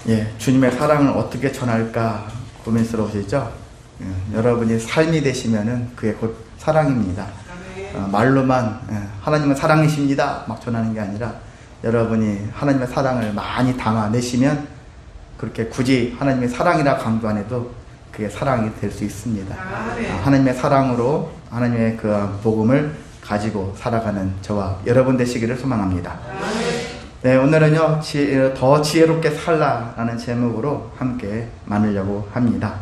예, 주님의 사랑을 어떻게 전할까 고민스러우시죠? 예, 여러분이 삶이 되시면은 그게 곧 사랑입니다. 말로만 하나님은 사랑이십니다 막 전하는 게 아니라 여러분이 하나님의 사랑을 많이 담아내시면 그렇게 굳이 하나님의 사랑이라 강조 안 해도 그게 사랑이 될 수 있습니다. 하나님의 사랑으로 하나님의 그 복음을 가지고 살아가는 저와 여러분 되시기를 소망합니다. 네, 오늘은요 더 지혜롭게 살라라는 제목으로 함께 나누려고 합니다.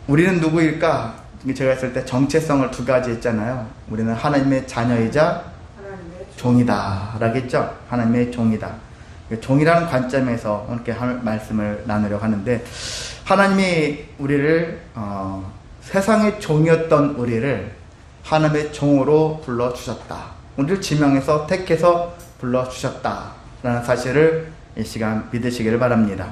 우리는 누구일까? 제가 했을 때 정체성을 두 가지 했잖아요. 우리는 하나님의 자녀이자 종이다 라겠죠. 하나님의 종이다. 종이라는 관점에서 이렇게 말씀을 나누려고 하는데, 하나님이 우리를 세상의 종이었던 우리를 하나님의 종으로 불러주셨다. 우리를 지명해서 택해서 불러주셨다라는 사실을 이 시간 믿으시기를 바랍니다.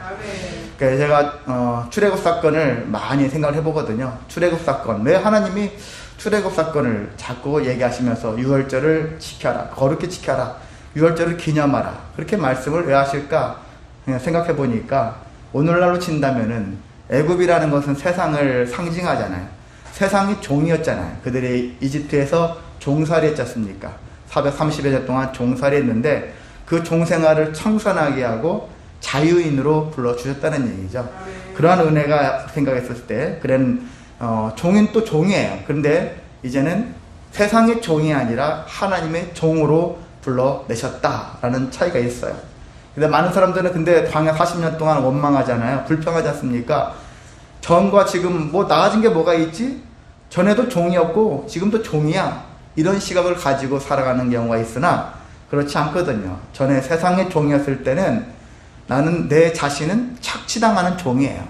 그래서 제가 출애굽 사건을 많이 생각을 해보거든요. 출애굽 사건, 왜 하나님이 출애굽 사건을 자꾸 얘기하시면서 유월절을 지켜라, 거룩히 지켜라, 유월절을 기념하라, 그렇게 말씀을 왜 하실까 그냥 생각해 보니까, 오늘날로 친다면은 애굽이라는 것은 세상을 상징하잖아요. 세상이 종이었잖아요. 그들이 이집트에서 종살이 했지 않습니까? 430여 년 동안 종살이 했는데 그 종생활을 청산하게 하고 자유인으로 불러주셨다는 얘기죠. 그러한 은혜가 생각했을 때, 그런 종인 또 종이에요. 그런데 이제는 세상의 종이 아니라 하나님의 종으로 불러내셨다라는 차이가 있어요. 근데 많은 사람들은 근데 광야 40년 동안 원망하잖아요. 불평하지 않습니까? 전과 지금 뭐 나아진 게 뭐가 있지? 전에도 종이었고 지금도 종이야, 이런 시각을 가지고 살아가는 경우가 있으나 그렇지 않거든요. 전에 세상의 종이었을 때는 나는 내 자신은 착취당하는 종이에요.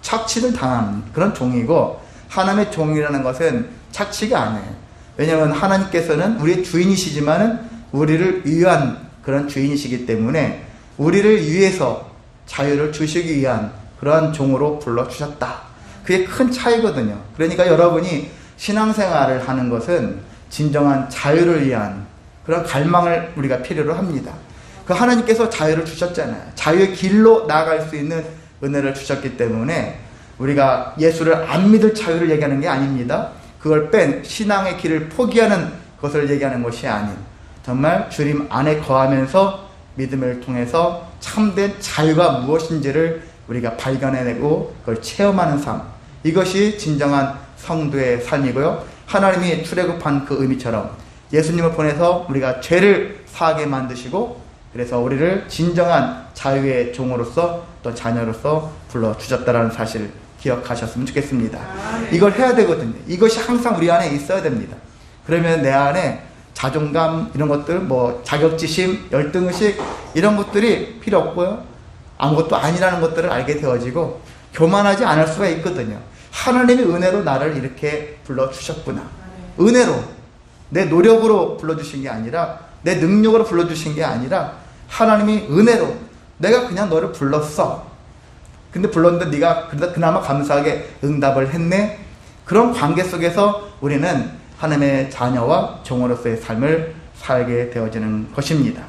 착취를 당하는 그런 종이고, 하나님의 종이라는 것은 착취가 아니에요. 왜냐하면 하나님께서는 우리의 주인이시지만은 우리를 위한 그런 주인이시기 때문에 우리를 위해서 자유를 주시기 위한 그러한 종으로 불러주셨다. 그게 큰 차이거든요. 그러니까 여러분이 신앙생활을 하는 것은 진정한 자유를 위한 그런 갈망을 우리가 필요로 합니다. 그 하나님께서 자유를 주셨잖아요. 자유의 길로 나아갈 수 있는 은혜를 주셨기 때문에 우리가 예수를 안 믿을 자유를 얘기하는 게 아닙니다. 그걸 뺀 신앙의 길을 포기하는 것을 얘기하는 것이 아닌, 정말 주님 안에 거하면서 믿음을 통해서 참된 자유가 무엇인지를 우리가 발견해내고 그걸 체험하는 삶, 이것이 진정한 성도의 삶이고요. 하나님이 출애굽한 그 의미처럼 예수님을 보내서 우리가 죄를 사하게 만드시고, 그래서 우리를 진정한 자유의 종으로서 또 자녀로서 불러주셨다는 사실을 기억하셨으면 좋겠습니다. 이걸 해야 되거든요. 이것이 항상 우리 안에 있어야 됩니다. 그러면 내 안에 자존감 이런 것들, 뭐 자격지심, 열등의식 이런 것들이 필요 없고요, 아무것도 아니라는 것들을 알게 되어지고 교만하지 않을 수가 있거든요. 하나님이 은혜로 나를 이렇게 불러주셨구나. 은혜로, 내 노력으로 불러주신 게 아니라, 내 능력으로 불러주신 게 아니라 하나님이 은혜로 내가 그냥 너를 불렀어. 근데 불렀는데 네가 그나마 감사하게 응답을 했네. 그런 관계 속에서 우리는 하나님의 자녀와 종으로서의 삶을 살게 되어지는 것입니다.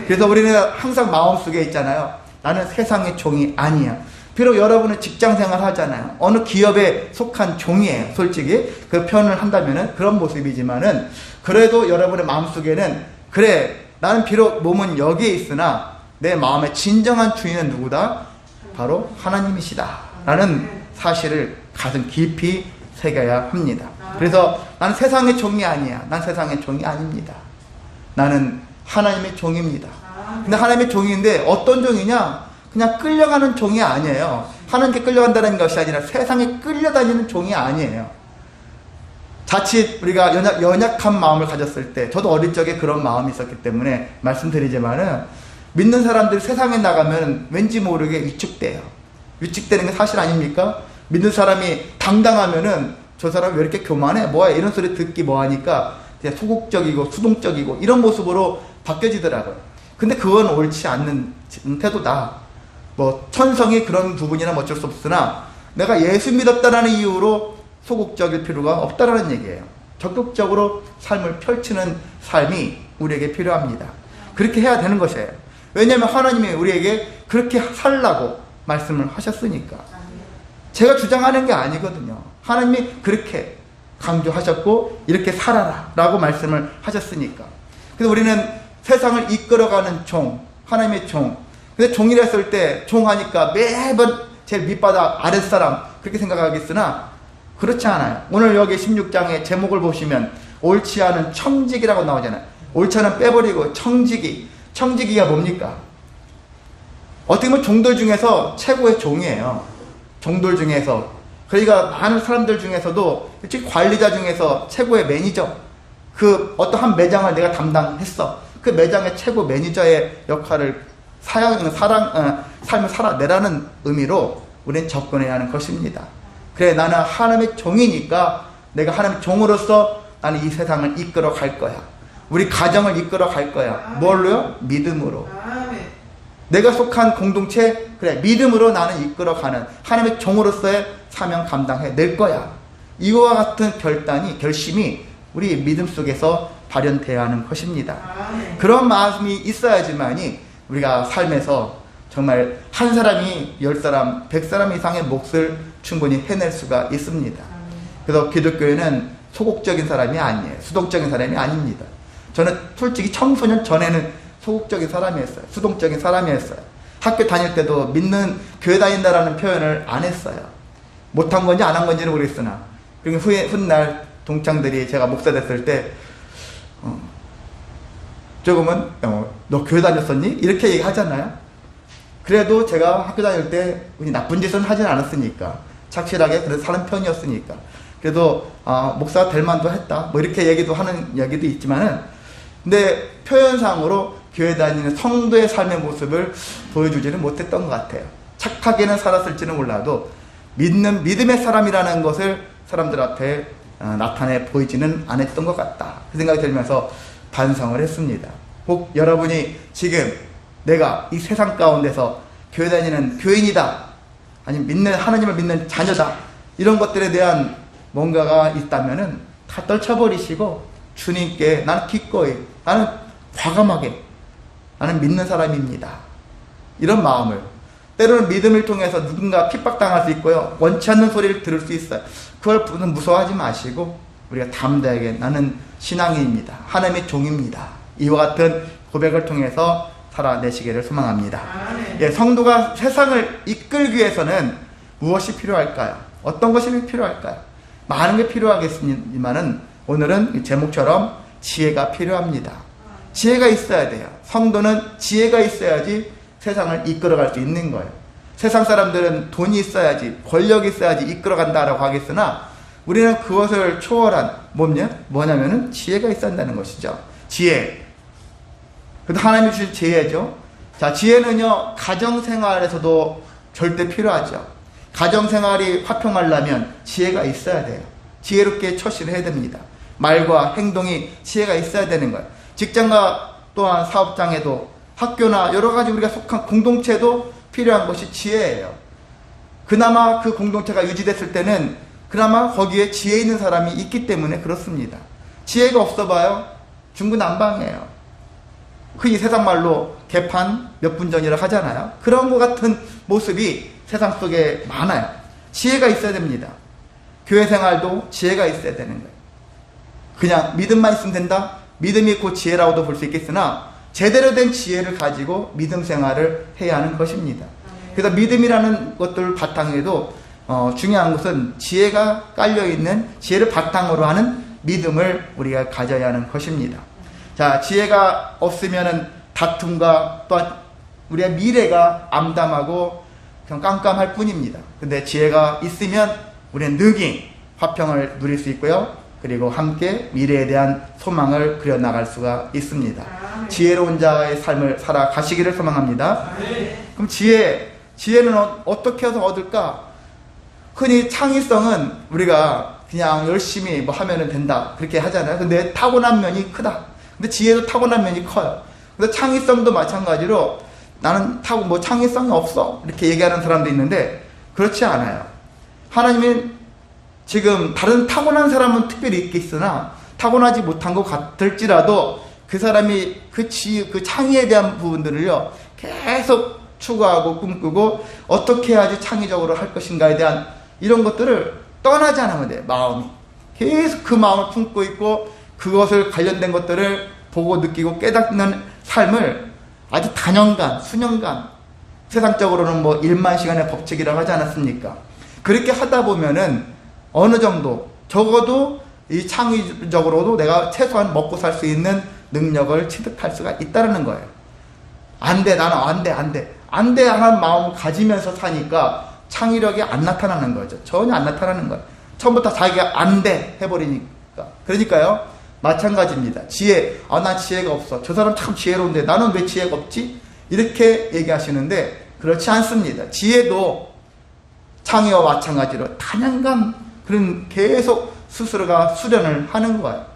그래서 우리는 항상 마음속에 있잖아요. 나는 세상의 종이 아니야. 비록 여러분은 직장생활 하잖아요. 어느 기업에 속한 종이에요. 솔직히 그 표현을 한다면은 그런 모습이지만은, 그래도 여러분의 마음속에는, 그래 나는 비록 몸은 여기에 있으나 내 마음의 진정한 주인은 누구다? 바로 하나님이시다 라는 사실을 가슴 깊이 새겨야 합니다. 그래서 나는 세상의 종이 아니야. 난 세상의 종이 아닙니다. 나는 하나님의 종입니다. 근데 하나님의 종인데 어떤 종이냐? 그냥 끌려가는 종이 아니에요. 하나님께 끌려간다는 것이 아니라 세상에 끌려다니는 종이 아니에요. 자칫 우리가 연약한 마음을 가졌을 때, 저도 어릴 적에 그런 마음이 있었기 때문에 말씀드리지만은, 믿는 사람들이 세상에 나가면 왠지 모르게 위축돼요. 위축되는 게 사실 아닙니까? 믿는 사람이 당당하면은 저 사람 왜 이렇게 교만해? 뭐야? 이런 소리 듣기 뭐하니까 그냥 소극적이고 수동적이고 이런 모습으로 바뀌어지더라고요. 근데 그건 옳지 않는 태도다. 뭐 천성이 그런 부분이나 어쩔 수 없으나 내가 예수 믿었다라는 이유로 소극적일 필요가 없다라는 얘기예요. 적극적으로 삶을 펼치는 삶이 우리에게 필요합니다. 그렇게 해야 되는 것이에요. 왜냐하면 하나님이 우리에게 그렇게 살라고 말씀을 하셨으니까. 제가 주장하는 게 아니거든요. 하나님이 그렇게 강조하셨고 이렇게 살아라 라고 말씀을 하셨으니까. 그래서 우리는 세상을 이끌어가는 종, 하나님의 종. 근데 종이라 했을 때 종하니까 매번 제일 밑바닥 아랫사람 그렇게 생각하겠으나 그렇지 않아요. 오늘 여기 16장의 제목을 보시면 옳지 않은 청지기라고 나오잖아요. 옳지 않은 빼버리고 청지기. 청지기가 뭡니까? 어떻게 보면 종들 중에서 최고의 종이에요. 종들 중에서. 그러니까 많은 사람들 중에서도 특히 관리자 중에서 최고의 매니저. 그 어떠한 매장을 내가 담당했어. 그 매장의 최고 매니저의 역할을 삶을 살아내라는 의미로 우리는 접근해야 하는 것입니다. 그래, 나는 하나님의 종이니까 내가 하나님의 종으로서 나는 이 세상을 이끌어 갈 거야. 우리 가정을 이끌어 갈 거야. 뭘로요? 믿음으로. 내가 속한 공동체, 그래, 믿음으로 나는 이끌어가는 하나님의 종으로서의 사명 감당해 낼 거야. 이와 같은 결심이 우리 믿음 속에서 발현되어야 하는 것입니다. 그런 마음이 있어야지만이 우리가 삶에서 정말 한 사람이 10사람, 100사람 이상의 몫을 충분히 해낼 수가 있습니다. 그래서 기독교회는 소극적인 사람이 아니에요. 수동적인 사람이 아닙니다. 저는 솔직히 청소년 전에는 소극적인 사람이었어요. 수동적인 사람이었어요. 학교 다닐 때도 믿는 교회 다닌다라는 표현을 안 했어요. 못한 건지 안 한 건지는 모르겠으나. 그리고 훗날 동창들이 제가 목사 됐을 때 조금은 너 교회 다녔었니? 이렇게 얘기하잖아요. 그래도 제가 학교 다닐 때 나쁜 짓은 하진 않았으니까 착실하게 그래서 사는 편이었으니까 그래도 목사가 될 만도 했다 뭐 이렇게 얘기도 하는 얘기도 있지만은 근데 표현상으로 교회 다니는 성도의 삶의 모습을 보여주지는 못했던 것 같아요. 착하게는 살았을지는 몰라도 믿음의 사람이라는 것을 사람들 앞에 나타내 보이지는 않았던 것 같다. 그 생각이 들면서 반성을 했습니다. 혹 여러분이 지금 내가 이 세상 가운데서 교회 다니는 교인이다, 아니면 하나님을 믿는 자녀다, 이런 것들에 대한 뭔가가 있다면은 다 떨쳐버리시고 주님께 나는 기꺼이, 나는 과감하게 나는 믿는 사람입니다, 이런 마음을. 때로는 믿음을 통해서 누군가 핍박당할 수 있고요, 원치 않는 소리를 들을 수 있어요. 그걸 무서워하지 마시고 우리가 담대하게 나는 신앙인입니다, 하나님의 종입니다, 이와 같은 고백을 통해서 살아내시기를 소망합니다. 예, 성도가 세상을 이끌기 위해서는 무엇이 필요할까요? 어떤 것이 필요할까요? 많은 게 필요하겠지만은 오늘은 제목처럼 지혜가 필요합니다. 지혜가 있어야 돼요. 성도는 지혜가 있어야지 세상을 이끌어갈 수 있는 거예요. 세상 사람들은 돈이 있어야지, 권력이 있어야지 이끌어간다라고 하겠으나 우리는 그것을 초월한 뭐냐면은 지혜가 있어야 한다는 것이죠. 지혜. 그래도 하나님이 주신 지혜죠. 자, 지혜는요, 가정생활에서도 절대 필요하죠. 가정생활이 화평하려면 지혜가 있어야 돼요. 지혜롭게 처신을 해야 됩니다. 말과 행동이 지혜가 있어야 되는 거예요. 직장과 또한 사업장에도, 학교나 여러 가지 우리가 속한 공동체도 필요한 것이 지혜예요. 그나마 그 공동체가 유지됐을 때는 그나마 거기에 지혜 있는 사람이 있기 때문에 그렇습니다. 지혜가 없어 봐요, 중구난방이에요. 흔히 세상 말로 개판 몇 분 전이라 하잖아요. 그런 것 같은 모습이 세상 속에 많아요. 지혜가 있어야 됩니다. 교회 생활도 지혜가 있어야 되는 거예요. 그냥 믿음만 있으면 된다? 믿음이 곧 지혜라고도 볼 수 있겠으나 제대로 된 지혜를 가지고 믿음 생활을 해야 하는 것입니다. 그래서 믿음이라는 것들 바탕에도 중요한 것은 지혜가 깔려있는, 지혜를 바탕으로 하는 믿음을 우리가 가져야 하는 것입니다. 자, 지혜가 없으면은 다툼과 또한 우리의 미래가 암담하고 그냥 깜깜할 뿐입니다. 근데 지혜가 있으면 우리는 능히 화평을 누릴 수 있고요, 그리고 함께 미래에 대한 소망을 그려나갈 수가 있습니다. 지혜로운 자의 삶을 살아가시기를 소망합니다. 그럼 지혜는 어떻게 해서 얻을까? 흔히 창의성은 우리가 그냥 열심히 뭐 하면은 된다 그렇게 하잖아요. 근데 타고난 면이 크다. 근데 지혜도 타고난 면이 커요. 그래서 창의성도 마찬가지로 나는 창의성이 없어 이렇게 얘기하는 사람도 있는데 그렇지 않아요. 하나님은 지금 다른 타고난 사람은 특별히 있겠으나 타고나지 못한 것 같을지라도 그 사람이 그 창의에 대한 부분들을요, 계속 추구하고 꿈꾸고 어떻게 해야지 창의적으로 할 것인가에 대한 이런 것들을 떠나지 않으면 돼요. 마음이 계속 그 마음을 품고 있고 그것을 관련된 것들을 보고 느끼고 깨닫는 삶을 아주 단연간, 수년간, 세상적으로는 뭐 1만 시간의 법칙이라고 하지 않았습니까? 그렇게 하다 보면은 어느 정도, 적어도 이 창의적으로도 내가 최소한 먹고 살 수 있는 능력을 취득할 수가 있다는 거예요. 안 돼, 나는 안 돼, 안 돼. 안 돼 하는 마음을 가지면서 사니까 창의력이 안 나타나는 거죠. 전혀 안 나타나는 거예요. 처음부터 자기가 안 돼 해버리니까. 그러니까요, 마찬가지입니다. 지혜, 난 지혜가 없어. 저 사람 참 지혜로운데 나는 왜 지혜가 없지? 이렇게 얘기하시는데 그렇지 않습니다. 지혜도 창의와 마찬가지로 단연간 그런 계속 스스로가 수련을 하는 거예요.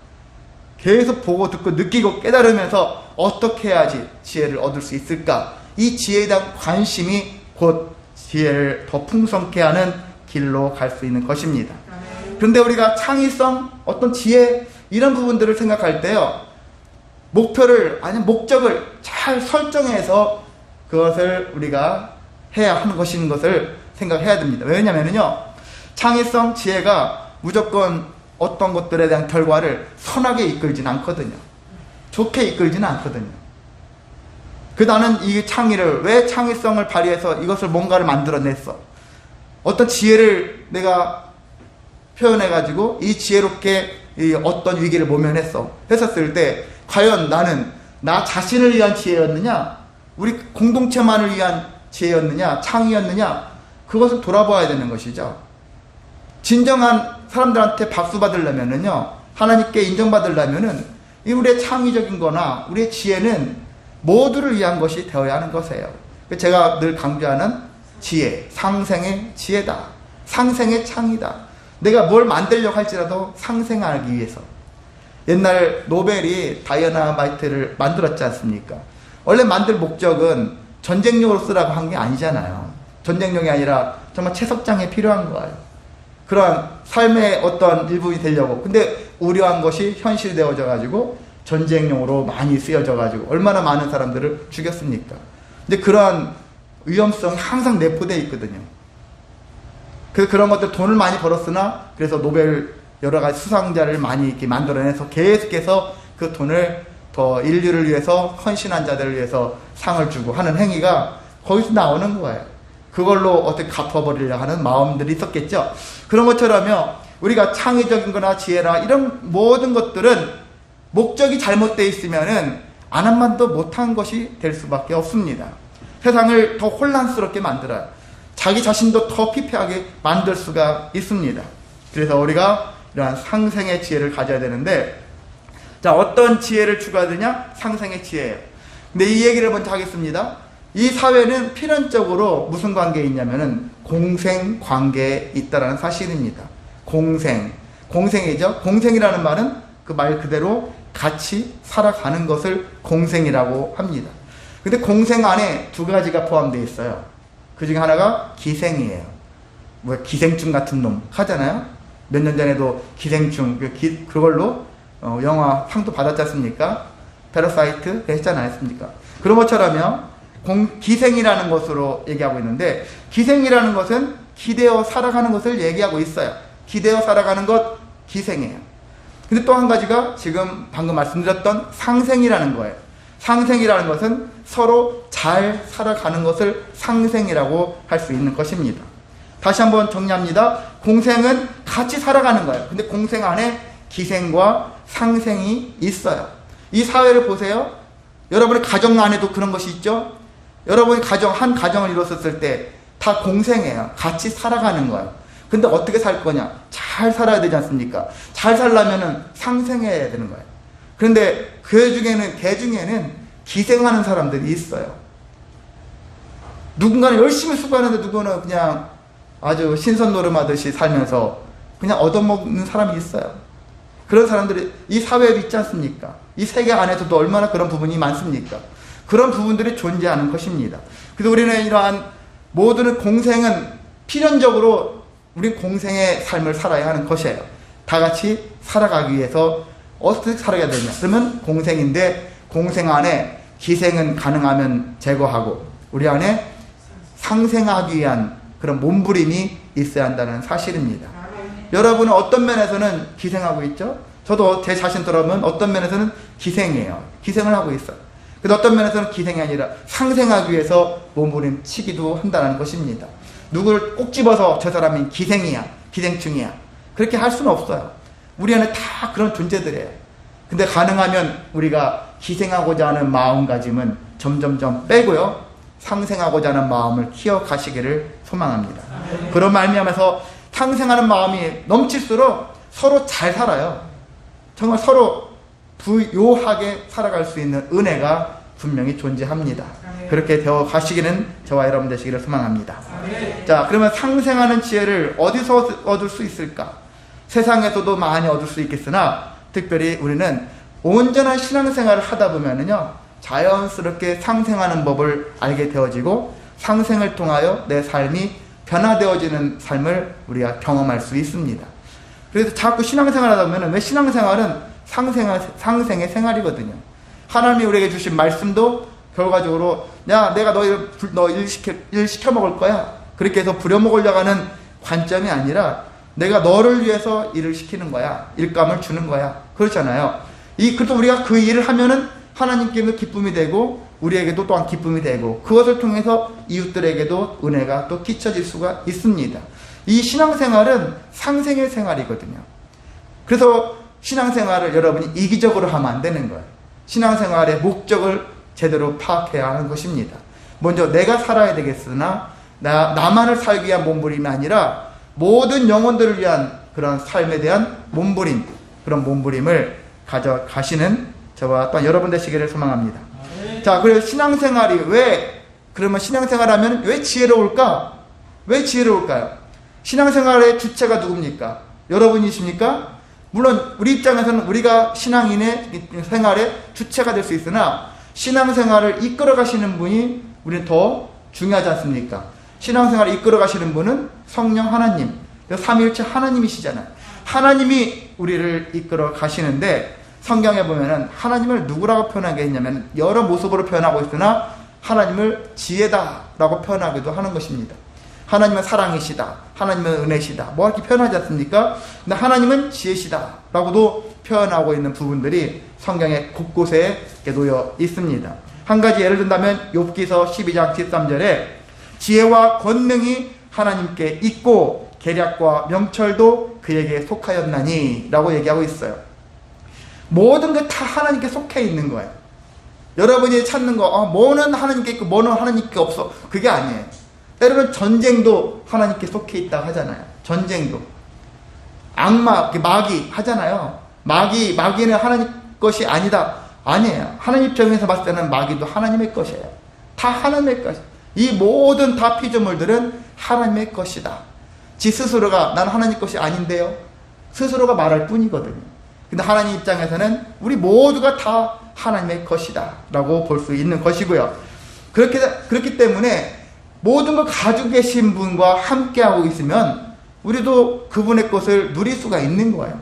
계속 보고 듣고 느끼고 깨달으면서 어떻게 해야지 지혜를 얻을 수 있을까? 이 지혜에 대한 관심이 곧 지혜를 더 풍성케 하는 길로 갈 수 있는 것입니다. 그런데 우리가 창의성, 어떤 지혜 이런 부분들을 생각할 때요, 목표를 아니면 목적을 잘 설정해서 그것을 우리가 해야 하는 것인 것을 생각해야 됩니다. 왜냐면요, 창의성, 지혜가 무조건 어떤 것들에 대한 결과를 선하게 이끌지는 않거든요. 좋게 이끌지는 않거든요. 나는 이 창의를, 왜 창의성을 발휘해서 이것을 뭔가를 만들어냈어? 어떤 지혜를 내가 표현해가지고 이 지혜롭게 어떤 위기를 모면했어. 했었을 때 과연 나는 나 자신을 위한 지혜였느냐? 우리 공동체만을 위한 지혜였느냐? 창의였느냐? 그것을 돌아봐야 되는 것이죠. 진정한 사람들한테 박수 받으려면은요, 하나님께 인정받으려면은 이 우리의 창의적인 거나 우리의 지혜는 모두를 위한 것이 되어야 하는 것이에요. 제가 늘 강조하는 지혜, 상생의 지혜다. 상생의 창의다. 내가 뭘 만들려고 할지라도 상생하기 위해서. 옛날 노벨이 다이너마이트를 만들었지 않습니까? 원래 만들 목적은 전쟁용으로 쓰라고 한 게 아니잖아요. 전쟁용이 아니라 정말 채석장에 필요한 거예요. 그러한 삶의 어떤 일부분이 되려고. 근데 우려한 것이 현실되어져 가지고 전쟁용으로 많이 쓰여져 가지고 얼마나 많은 사람들을 죽였습니까? 근데 그러한 위험성이 항상 내포되어 있거든요. 그런 것들 돈을 많이 벌었으나 그래서 노벨 여러 가지 수상자를 많이 이렇게 만들어내서 계속해서 그 돈을 더 인류를 위해서 헌신한 자들을 위해서 상을 주고 하는 행위가 거기서 나오는 거예요. 그걸로 어떻게 갚아버리려 하는 마음들이 있었겠죠. 그런 것처럼요, 우리가 창의적인 거나 지혜나 이런 모든 것들은 목적이 잘못되어 있으면은 안한만도 못한 것이 될 수밖에 없습니다. 세상을 더 혼란스럽게 만들어요. 자기 자신도 더 피폐하게 만들 수가 있습니다. 그래서 우리가 이러한 상생의 지혜를 가져야 되는데, 자, 어떤 지혜를 추구하느냐? 상생의 지혜예요. 근데 이 얘기를 먼저 하겠습니다. 이 사회는 필연적으로 무슨 관계에 있냐면은 공생 관계에 있다라는 사실입니다. 공생이죠. 공생이라는 말은 그 말 그대로 같이 살아가는 것을 공생이라고 합니다. 근데 공생 안에 두 가지가 포함되어 있어요. 그 중에 하나가 기생이에요. 뭐 기생충 같은 놈 하잖아요. 몇 년 전에도 기생충 그걸로 영화 상도 받았지 않습니까? 패러사이트 했잖지 않습니까? 그런 것처럼요, 기생이라는 것으로 얘기하고 있는데, 기생이라는 것은 기대어 살아가는 것을 얘기하고 있어요. 기대어 살아가는 것, 기생이에요. 근데 또 한 가지가 지금 방금 말씀드렸던 상생이라는 거예요. 상생이라는 것은 서로 잘 살아가는 것을 상생이라고 할 수 있는 것입니다. 다시 한번 정리합니다. 공생은 같이 살아가는 거예요. 근데 공생 안에 기생과 상생이 있어요. 이 사회를 보세요. 여러분의 가정 안에도 그런 것이 있죠. 여러분이 한 가정을 이뤘었을 때 다 공생이에요. 같이 살아가는 거예요. 근데 어떻게 살 거냐? 잘 살아야 되지 않습니까? 잘 살려면은 상생해야 되는 거예요. 그런데 개 중에는 기생하는 사람들이 있어요. 누군가는 열심히 수고하는데 누구는 그냥 아주 신선 노름하듯이 살면서 그냥 얻어먹는 사람이 있어요. 그런 사람들이 이 사회에 있지 않습니까? 이 세계 안에서도 얼마나 그런 부분이 많습니까? 그런 부분들이 존재하는 것입니다. 그래서 우리는 이러한 모든 공생은 필연적으로 우리 공생의 삶을 살아야 하는 것이에요. 다 같이 살아가기 위해서 어떻게 살아야 되냐? 그러면 공생인데 공생 안에 기생은 가능하면 제거하고 우리 안에 상생하기 위한 그런 몸부림이 있어야 한다는 사실입니다. 여러분은 어떤 면에서는 기생하고 있죠? 저도 제 자신 돌아보면 어떤 면에서는 기생이에요. 기생을 하고 있어요. 근데 어떤 면에서는 기생이 아니라 상생하기 위해서 몸부림 치기도 한다는 것입니다. 누구를 꼭 집어서 저 사람이 기생이야, 기생충이야, 그렇게 할 수는 없어요. 우리 안에 다 그런 존재들이에요. 근데 가능하면 우리가 기생하고자 하는 마음가짐은 점점점 빼고요, 상생하고자 하는 마음을 키워가시기를 소망합니다. 그런 말미암아서 상생하는 마음이 넘칠수록 서로 잘 살아요. 정말 서로 부요하게 살아갈 수 있는 은혜가 분명히 존재합니다. 그렇게 되어 가시기는 저와 여러분 되시기를 소망합니다. 자, 그러면 상생하는 지혜를 어디서 얻을 수 있을까? 세상에서도 많이 얻을 수 있겠으나 특별히 우리는 온전한 신앙생활을 하다 보면은요, 자연스럽게 상생하는 법을 알게 되어지고 상생을 통하여 내 삶이 변화되어지는 삶을 우리가 경험할 수 있습니다. 그래서 자꾸 신앙생활 하다 보면 왜 신앙생활은 상생의 생활이거든요. 하나님이 우리에게 주신 말씀도 결과적으로 야, 내가 너 일 시켜 먹을 거야, 그렇게 해서 부려먹으려고 하는 관점이 아니라 내가 너를 위해서 일을 시키는 거야, 일감을 주는 거야, 그렇잖아요. 그래도 우리가 그 일을 하면은 하나님께도 기쁨이 되고 우리에게도 또한 기쁨이 되고 그것을 통해서 이웃들에게도 은혜가 또 끼쳐질 수가 있습니다. 이 신앙생활은 상생의 생활이거든요. 그래서 신앙생활을 여러분이 이기적으로 하면 안 되는 거예요. 신앙생활의 목적을 제대로 파악해야 하는 것입니다. 먼저 내가 살아야 되겠으나 나만을 살기 위한 몸부림이 아니라 모든 영혼들을 위한 그런 삶에 대한 몸부림, 그런 몸부림을 가져가시는 저와 또한 여러분 되시기를 소망합니다. 자, 그래서 신앙생활이 그러면 신앙생활하면 왜 지혜로울까? 왜 지혜로울까요? 신앙생활의 주체가 누굽니까? 여러분이십니까? 물론 우리 입장에서는 우리가 신앙인의 생활의 주체가 될 수 있으나 신앙생활을 이끌어 가시는 분이 우리는 더 중요하지 않습니까? 신앙생활을 이끌어 가시는 분은 성령 하나님, 삼위일체 하나님이시잖아요. 하나님이 우리를 이끌어 가시는데 성경에 보면은 하나님을 누구라고 표현하게 했냐면 여러 모습으로 표현하고 있으나 하나님을 지혜다라고 표현하기도 하는 것입니다. 하나님은 사랑이시다, 하나님은 은혜시다, 뭐 이렇게 표현하지 않습니까? 근데 하나님은 지혜시다라고도 표현하고 있는 부분들이 성경에 곳곳에 놓여 있습니다. 한 가지 예를 든다면 욥기서 12장 13절에 지혜와 권능이 하나님께 있고 계략과 명철도 그에게 속하였나니 라고 얘기하고 있어요. 모든 게 다 하나님께 속해 있는 거예요. 여러분이 찾는 거, 뭐는 하나님께 있고 뭐는 하나님께 없어, 그게 아니에요. 때로는 전쟁도 하나님께 속해 있다고 하잖아요. 전쟁도. 악마, 마귀 하잖아요. 마귀는 하나님 것이 아니다. 아니에요. 하나님 입장에서 봤을 때는 마귀도 하나님의 것이에요. 다 하나님의 것이에요. 이 모든 다 피조물들은 하나님의 것이다. 지 스스로가 나는 하나님 것이 아닌데요, 스스로가 말할 뿐이거든요. 근데 하나님 입장에서는 우리 모두가 다 하나님의 것이다 라고 볼 수 있는 것이고요. 그렇기 때문에 모든 걸 가지고 계신 분과 함께하고 있으면 우리도 그분의 것을 누릴 수가 있는 거예요.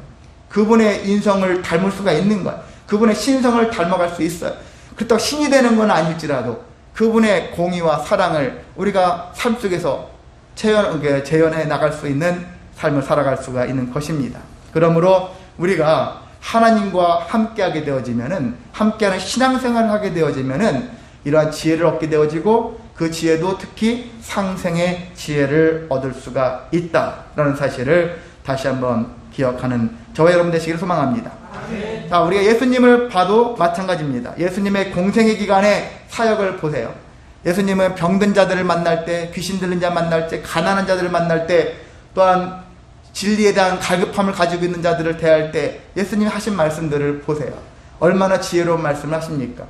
그분의 인성을 닮을 수가 있는 거예요. 그분의 신성을 닮아갈 수 있어요. 그렇다고 신이 되는 건 아닐지라도 그분의 공의와 사랑을 우리가 삶 속에서 재현해 나갈 수 있는 삶을 살아갈 수가 있는 것입니다. 그러므로 우리가 하나님과 함께하게 되어지면은, 함께하는 신앙생활을 하게 되어지면은 이러한 지혜를 얻게 되어지고 그 지혜도 특히 상생의 지혜를 얻을 수가 있다라는 사실을 다시 한번 기억하는 저와 여러분 되시기를 소망합니다. 자, 우리가 예수님을 봐도 마찬가지입니다. 예수님의 공생의 기간의 사역을 보세요. 예수님은 병든 자들을 만날 때, 귀신 들린 자 만날 때, 가난한 자들을 만날 때, 또한 진리에 대한 갈급함을 가지고 있는 자들을 대할 때 예수님이 하신 말씀들을 보세요. 얼마나 지혜로운 말씀을 하십니까?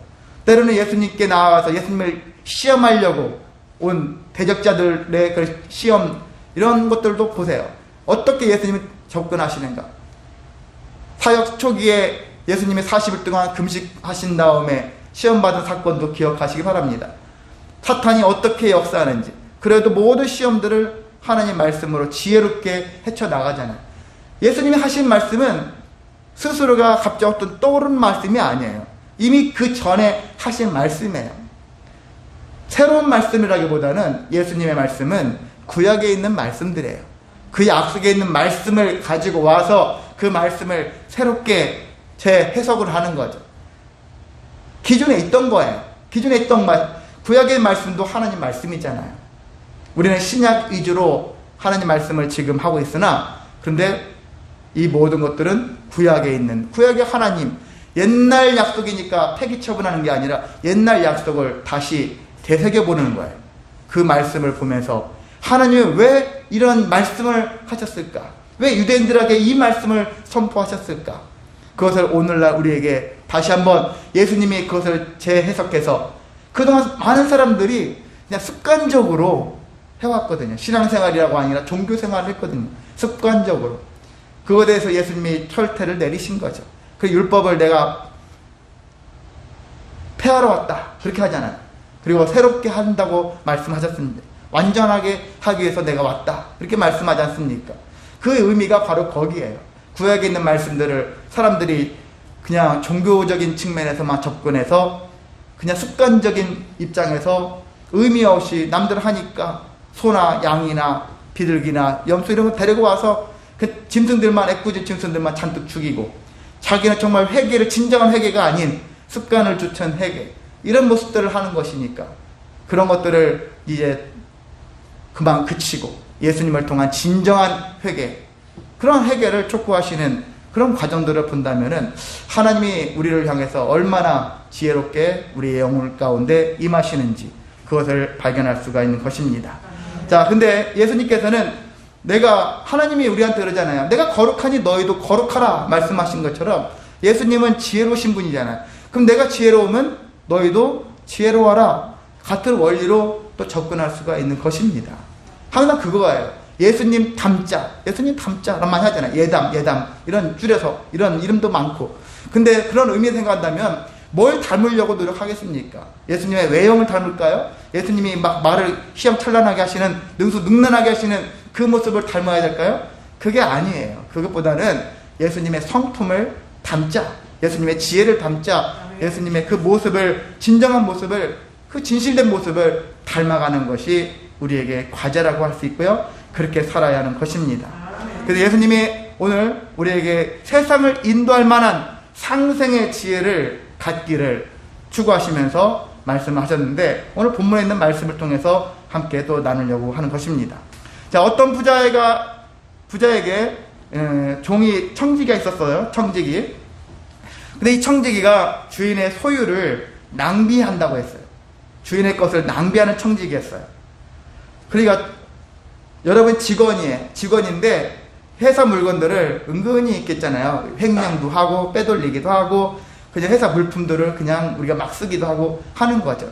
때로는 예수님께 나와서 예수님을 시험하려고 온 대적자들의 그 시험, 이런 것들도 보세요. 어떻게 예수님이 접근하시는가? 사역 초기에 예수님이 40일 동안 금식하신 다음에 시험받은 사건도 기억하시기 바랍니다. 사탄이 어떻게 역사하는지, 그래도 모든 시험들을 하나님 말씀으로 지혜롭게 헤쳐나가잖아요. 예수님이 하신 말씀은 스스로가 갑자기 어떤 떠오르는 말씀이 아니에요. 이미 그 전에 하신 말씀이에요. 새로운 말씀이라기보다는 예수님의 말씀은 구약에 있는 말씀들이에요. 그 약속에 있는 말씀을 가지고 와서 그 말씀을 새롭게 재해석을 하는 거죠. 기존에 있던 거예요. 기존에 있던 구약의 말씀도 하나님 말씀이잖아요. 우리는 신약 위주로 하나님 말씀을 지금 하고 있으나, 그런데 이 모든 것들은 구약에 있는, 구약의 하나님, 옛날 약속이니까 폐기 처분하는 게 아니라 옛날 약속을 다시 되새겨보는 거예요. 그 말씀을 보면서 하나님은 왜 이런 말씀을 하셨을까? 왜 유대인들에게 이 말씀을 선포하셨을까? 그것을 오늘날 우리에게 다시 한번 예수님이 그것을 재해석해서, 그동안 많은 사람들이 그냥 습관적으로 해왔거든요. 신앙생활이라고 아니라 종교생활을 했거든요. 습관적으로. 그거에 대해서 예수님이 철퇴를 내리신 거죠. 그 율법을 내가 폐하러 왔다, 그렇게 하잖아요. 그리고 새롭게 한다고 말씀하셨습니다. 완전하게 하기 위해서 내가 왔다, 그렇게 말씀하지 않습니까? 그 의미가 바로 거기에요. 구약에 있는 말씀들을 사람들이 그냥 종교적인 측면에서만 접근해서 그냥 습관적인 입장에서 의미 없이 남들 하니까 소나 양이나 비둘기나 염소 이런 거 데리고 와서 그 짐승들만, 애꿎은 짐승들만 잔뜩 죽이고, 자기는 정말 회개를, 진정한 회개가 아닌 습관을 쫓은 회개, 이런 모습들을 하는 것이니까 그런 것들을 이제 그만 그치고 예수님을 통한 진정한 회개, 그런 회개를 촉구하시는 그런 과정들을 본다면은 하나님이 우리를 향해서 얼마나 지혜롭게 우리의 영혼 가운데 임하시는지 그것을 발견할 수가 있는 것입니다. 자, 근데 예수님께서는 내가, 하나님이 우리한테 그러잖아요. 내가 거룩하니 너희도 거룩하라 말씀하신 것처럼 예수님은 지혜로우신 분이잖아요. 그럼 내가 지혜로우면 너희도 지혜로워라, 같은 원리로 또 접근할 수가 있는 것입니다. 항상 그거예요. 예수님 닮자란 말 하잖아요. 예담 이런 줄여서 이런 이름도 많고. 근데 그런 의미에 생각한다면 뭘 닮으려고 노력하겠습니까? 예수님의 외형을 닮을까요? 예수님이 막 말을 휘황찬란하게 하시는, 능수능란하게 하시는 그 모습을 닮아야 될까요? 그게 아니에요. 그것보다는 예수님의 성품을 담자, 예수님의 지혜를 담자, 예수님의 그 모습을, 진정한 모습을, 그 진실된 모습을 닮아가는 것이 우리에게 과제라고 할 수 있고요. 그렇게 살아야 하는 것입니다. 그래서 예수님이 오늘 우리에게 세상을 인도할 만한 상생의 지혜를 갖기를 추구하시면서 말씀하셨는데, 오늘 본문에 있는 말씀을 통해서 함께 또 나누려고 하는 것입니다. 자, 어떤 부자에게 청지기가 있었어요. 청지기. 근데 이 청지기가 주인의 소유를 낭비한다고 했어요. 주인의 것을 낭비하는 청지기였어요. 그러니까 여러분 직원인데 회사 물건들을 은근히 있겠잖아요. 횡령도 하고 빼돌리기도 하고 그냥 회사 물품들을 그냥 우리가 막 쓰기도 하고 하는 거죠.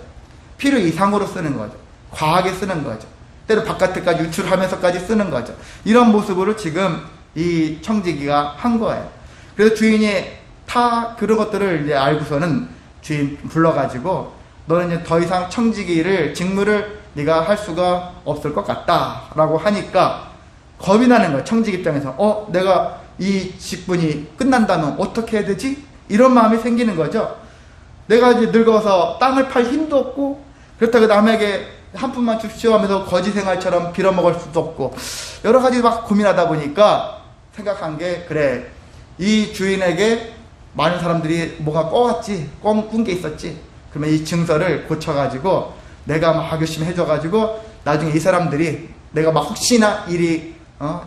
필요 이상으로 쓰는 거죠. 과하게 쓰는 거죠. 때로 바깥에까지 유출하면서까지 쓰는 거죠. 이런 모습으로 지금 이 청지기가 한 거예요. 그래서 주인이 다 그런 것들을 이제 알고서는 주인 불러가지고 너는 이제 더 이상 직무를 네가 할 수가 없을 것 같다라고 하니까 겁이 나는 거예요. 청지기 입장에서 내가 이 직분이 끝난다면 어떻게 해야 되지? 이런 마음이 생기는 거죠. 내가 이제 늙어서 땅을 팔 힘도 없고 그렇다고 남에게 한 푼만 줍시오 하면서 거지 생활처럼 빌어먹을 수도 없고 여러 가지 막 고민하다 보니까 생각한 게, 그래, 이 주인에게 많은 사람들이 뭐가 꾼 게 있었지. 그러면 이 증서를 고쳐가지고 내가 막 열심히 해줘가지고 나중에 이 사람들이 내가 막 혹시나 일이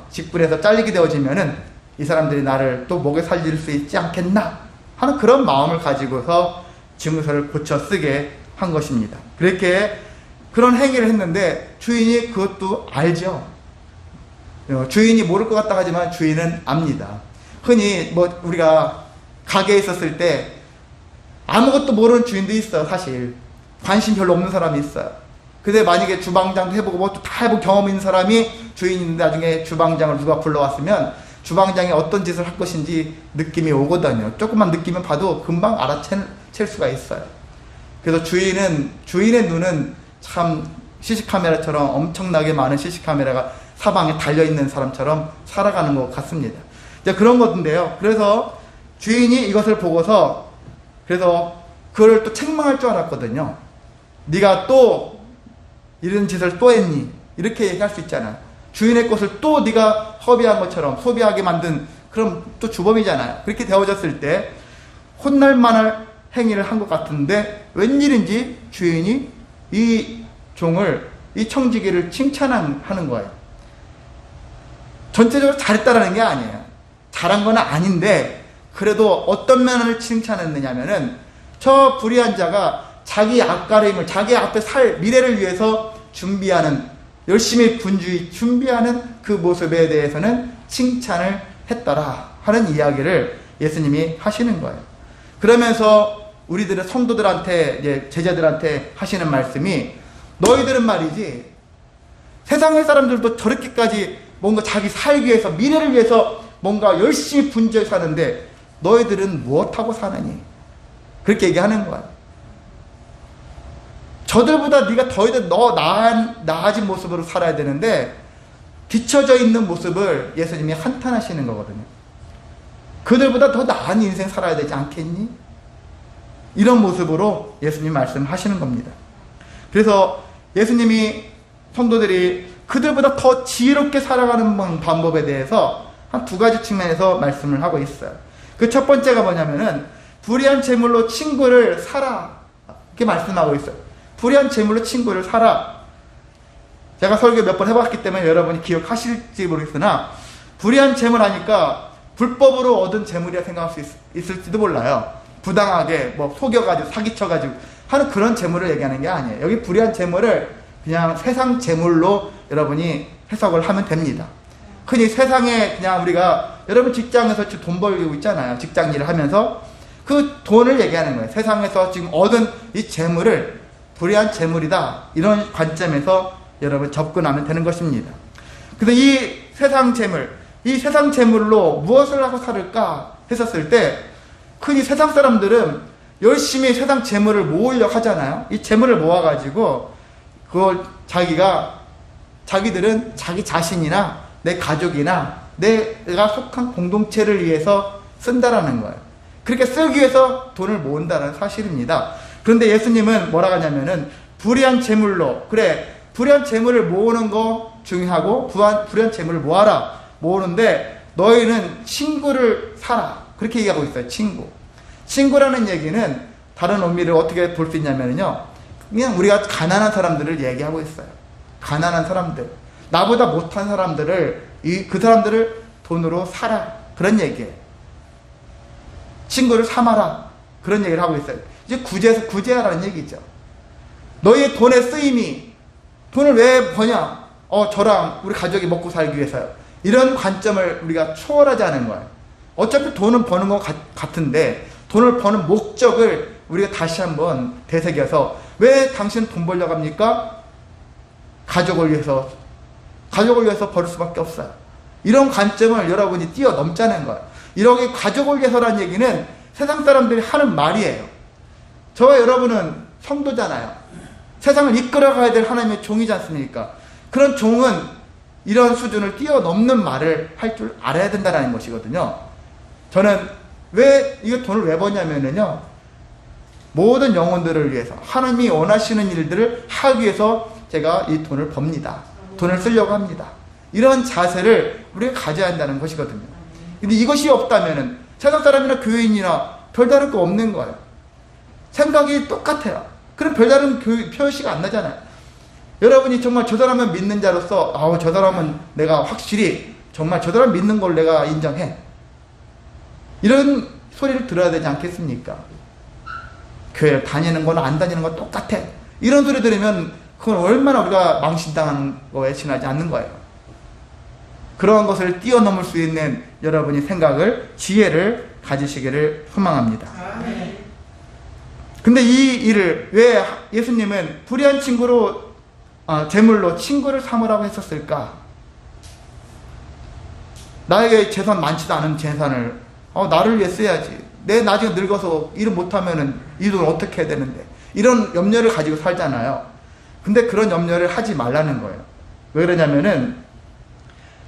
직분에서 잘리게 되어지면은 이 사람들이 나를 또 먹여 살릴 수 있지 않겠나 하는 그런 마음을 가지고서 증서를 고쳐 쓰게 한 것입니다. 그렇게 그런 행위를 했는데 주인이 그것도 알죠. 주인이 모를 것 같다 하지만 주인은 압니다. 흔히 우리가 가게에 있었을 때 아무것도 모르는 주인도 있어요. 사실 관심 별로 없는 사람이 있어요. 근데 만약에 주방장도 해보고 뭐 다 해본 경험 있는 사람이 주인인데 나중에 주방장을 누가 불러왔으면 주방장이 어떤 짓을 할 것인지 느낌이 오거든요. 조금만 느끼면 봐도 금방 알아챌 수가 있어요. 그래서 주인의 눈은 참 CC카메라처럼 엄청나게 많은 CC카메라가 사방에 달려있는 사람처럼 살아가는 것 같습니다. 이제 그런 건데요. 그래서 주인이 이것을 보고서 그래서 그를 또 책망할 줄 알았거든요. 네가 또 이런 짓을 또 했니? 이렇게 얘기할 수 있잖아요. 주인의 것을 또 네가 허비한 것처럼 소비하게 만든, 그럼 또 주범이잖아요. 그렇게 되어졌을 때 혼날 만한 행위를 한 것 같은데 웬일인지 주인이 이 종을, 이 청지기를 칭찬하는 거예요. 전체적으로 잘했다라는 게 아니에요. 잘한 건 아닌데 그래도 어떤 면을 칭찬했느냐면은 저 불의한 자가 자기 앞가림을, 자기 앞에 살 미래를 위해서 준비하는, 열심히 분주히 준비하는 그 모습에 대해서는 칭찬을 했더라 하는 이야기를 예수님이 하시는 거예요. 그러면서 우리들의 성도들한테, 이제 제자들한테 하시는 말씀이, 너희들은 말이지 세상의 사람들도 저렇게까지 뭔가 자기 살기 위해서, 미래를 위해서 뭔가 열심히 분주히 사는데 너희들은 무엇하고 사느니? 그렇게 얘기하는 거야. 저들보다 네가 더이들 나아진 모습으로 살아야 되는데 뒤처져 있는 모습을 예수님이 한탄하시는 거거든요. 그들보다 더 나은 인생 살아야 되지 않겠니? 이런 모습으로 예수님 말씀하시는 겁니다. 그래서 예수님이 성도들이 그들보다 더 지혜롭게 살아가는 방법에 대해서 한 두 가지 측면에서 말씀을 하고 있어요. 그 첫 번째가 뭐냐면은 불의한 재물로 친구를 사라, 이렇게 말씀하고 있어요. 불의한 재물로 친구를 사라. 제가 설교 몇 번 해봤기 때문에 여러분이 기억하실지 모르겠으나 불의한 재물 하니까 불법으로 얻은 재물이라 생각할 수 있을지도 몰라요. 부당하게 뭐 속여가지고 사기쳐가지고 하는 그런 재물을 얘기하는 게 아니에요. 여기 불의한 재물을 그냥 세상 재물로 여러분이 해석을 하면 됩니다. 흔히 세상에 그냥 우리가, 여러분 직장에서 돈 벌고 있잖아요. 직장 일을 하면서 그 돈을 얘기하는 거예요. 세상에서 지금 얻은 이 재물을 불의한 재물이다, 이런 관점에서 여러분 접근하면 되는 것입니다. 그래서 이 세상 재물, 이 세상 재물로 무엇을 하고 살을까 했었을 때 흔히 세상 사람들은 열심히 세상 재물을 모으려고 하잖아요. 이 재물을 모아가지고 그걸 자기들은 자기 자신이나 내 가족이나 내가 속한 공동체를 위해서 쓴다라는 거예요. 그렇게 쓰기 위해서 돈을 모은다는 사실입니다. 그런데 예수님은 뭐라 하냐면은 불의한 재물로, 그래 불의한 재물을 모으는 거 중요하고 불의한 재물을 모아라, 모으는데 너희는 친구를 사라, 그렇게 얘기하고 있어요. 친구라는 얘기는 다른 의미를 어떻게 볼 수 있냐면요, 그냥 우리가 가난한 사람들을 얘기하고 있어요. 가난한 사람들, 나보다 못한 사람들을, 그 사람들을 돈으로 사라, 그런 얘기예요. 친구를 삼아라, 그런 얘기를 하고 있어요. 이제 구제하라는 얘기죠. 너희의 돈의 쓰임이, 돈을 왜 버냐? 저랑 우리 가족이 먹고 살기 위해서요. 이런 관점을 우리가 초월하지 않은 거예요. 어차피 돈은 버는 것 같은데 돈을 버는 목적을 우리가 다시 한번 되새겨서, 왜 당신은 돈 벌려고 합니까? 가족을 위해서 벌 수밖에 없어요. 이런 관점을 여러분이 뛰어넘자는 거예요. 이렇게 가족을 위해서라는 얘기는 세상 사람들이 하는 말이에요. 저와 여러분은 성도잖아요. 세상을 이끌어가야 될 하나님의 종이지 않습니까? 그런 종은 이런 수준을 뛰어넘는 말을 할 줄 알아야 된다는 것이거든요. 저는 이거 돈을 왜 버냐면요, 모든 영혼들을 위해서, 하나님이 원하시는 일들을 하기 위해서 제가 이 돈을 법니다. 돈을 쓰려고 합니다. 이런 자세를 우리가 가져야 한다는 것이거든요. 근데 이것이 없다면은 세상 사람이나 교인이나 별다를 거 없는 거예요. 생각이 똑같아요. 그럼 별다른 표시가 안 나잖아요. 여러분이 정말 저 사람은 믿는 자로서, 저 사람은 내가 확실히 정말 저 사람 믿는 걸 내가 인정해, 이런 소리를 들어야 되지 않겠습니까? 교회를 다니는 거나 안 다니는 건 똑같아, 이런 소리 들으면 그건 얼마나 우리가 망신당하는 거에 지나지 않는 거예요. 그런 것을 뛰어넘을 수 있는 여러분이 생각을, 지혜를 가지시기를 소망합니다. 근데 이 일을 왜 예수님은 불의한 재물로 친구를 삼으라고 했었을까? 나에게 재산 많지도 않은 재산을 나를 위해 써야지. 내 나중에 늙어서 일을 못하면은 이 돈 어떻게 해야 되는데, 이런 염려를 가지고 살잖아요. 근데 그런 염려를 하지 말라는 거예요. 왜 그러냐면은